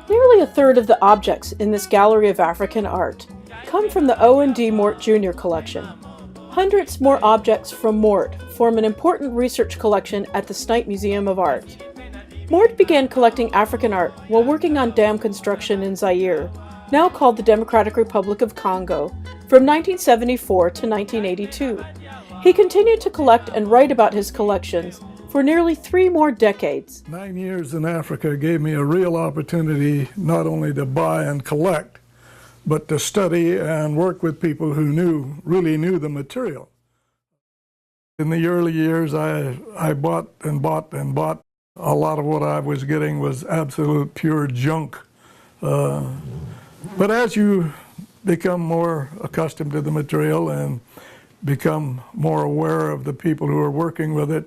Nearly a third of the objects in this gallery of African art come from the Owen Mort Jr. collection. Hundreds more objects from Mort form an important research collection at the Snipe Museum of Art. Mort began collecting African art while working on dam construction in Zaire, now called the Democratic Republic of Congo, from 1974 to 1982. He continued to collect and write about his collections for nearly 3 more decades. 9 years in Africa gave me a real opportunity not only to buy and collect, but to study and work with people who really knew the material. In the early years, I bought and bought and bought. A lot of what I was getting was absolute pure junk. But as you become more accustomed to the material and become more aware of the people who are working with it,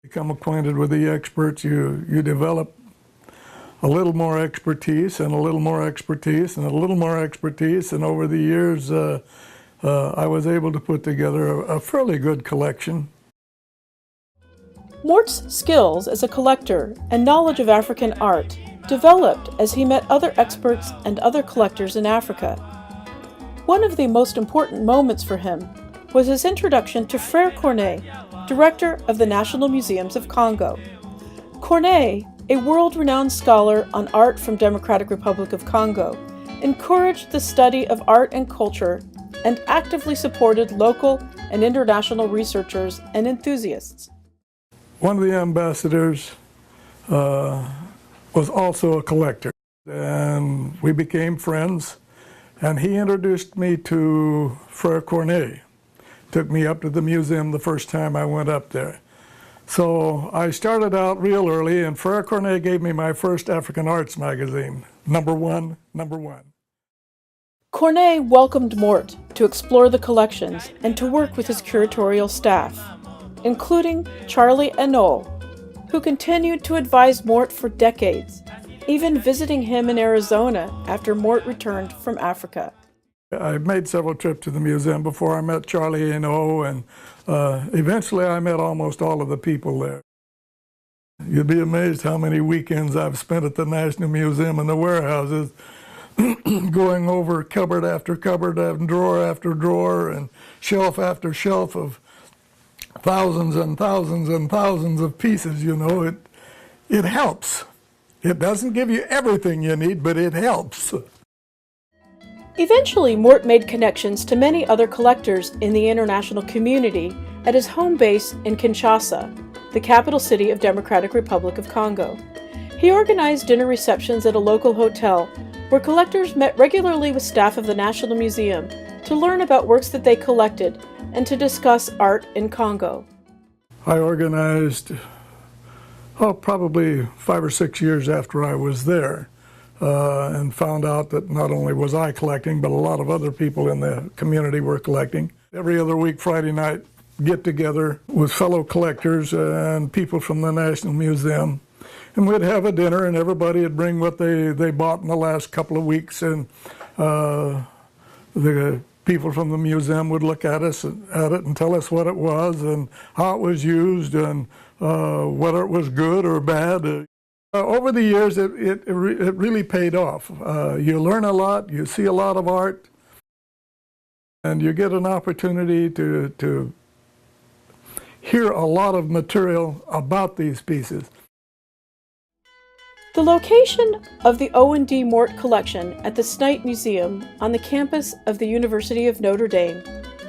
become acquainted with the experts, you develop a little more expertise and a little more expertise and a little more expertise, and over the years I was able to put together a fairly good collection. Mort's skills as a collector and knowledge of African art developed as he met other experts and other collectors in Africa. One of the most important moments for him was his introduction to Frère Corneille, director of the National Museums of Congo. Corneille, a world-renowned scholar on art from Democratic Republic of Congo, encouraged the study of art and culture and actively supported local and international researchers and enthusiasts. One of the ambassadors was also a collector, and we became friends, and he introduced me to Frère Corneille. Took me up to the museum the first time I went up there. So I started out real early, and Frère Corneille gave me my first African Arts magazine, number one. Corneille welcomed Mort to explore the collections and to work with his curatorial staff, including Charlie Hainaut, who continued to advise Mort for decades, even visiting him in Arizona after Mort returned from Africa. I made several trips to the museum before I met Charlie Hainaut, and eventually I met almost all of the people there. You'd be amazed how many weekends I've spent at the National Museum in the warehouses, going over cupboard after cupboard and drawer after drawer and shelf after shelf of thousands and thousands and thousands of pieces. You know, it helps. It doesn't give you everything you need, but it helps. Eventually, Mort made connections to many other collectors in the international community at his home base in Kinshasa, the capital city of Democratic Republic of Congo. He organized dinner receptions at a local hotel where collectors met regularly with staff of the National Museum to learn about works that they collected and to discuss art in Congo. I organized, probably 5 or 6 years after I was there, and found out that not only was I collecting, but a lot of other people in the community were collecting. Every other week, Friday night, get together with fellow collectors and people from the National Museum, and we'd have a dinner, and everybody would bring what they bought in the last couple of weeks, and the people from the museum would look at it and tell us what it was and how it was used and whether it was good or bad. Over the years, it really paid off. You learn a lot, you see a lot of art, and you get an opportunity to hear a lot of material about these pieces. The location of the Owen Mort collection at the Snipe Museum on the campus of the University of Notre Dame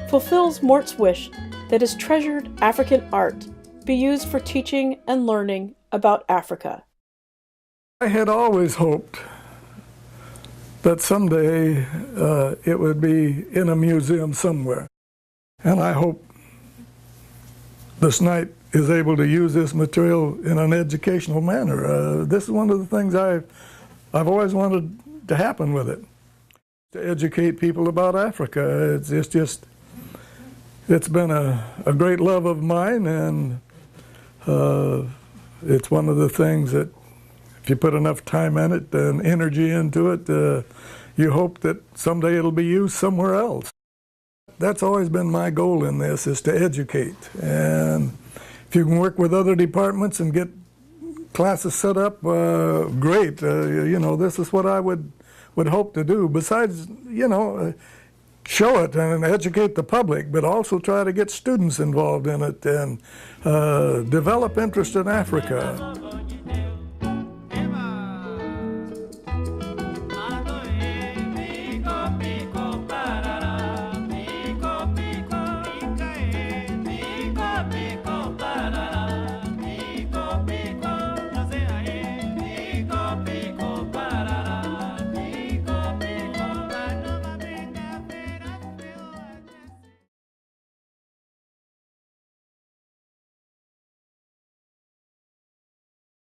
fulfills Mort's wish that his treasured African art be used for teaching and learning about Africa. I had always hoped that someday it would be in a museum somewhere. And I hope the Snipe is able to use this material in an educational manner. This is one of the things I've always wanted to happen with it, to educate people about Africa. It's been a great love of mine, and it's one of the things that if you put enough time in it and energy into it, you hope that someday it'll be used somewhere else. That's always been my goal in this, is to educate. And if you can work with other departments and get classes set up, great. You know, this is what I would hope to do. Besides, you know, show it and educate the public, but also try to get students involved in it and develop interest in Africa.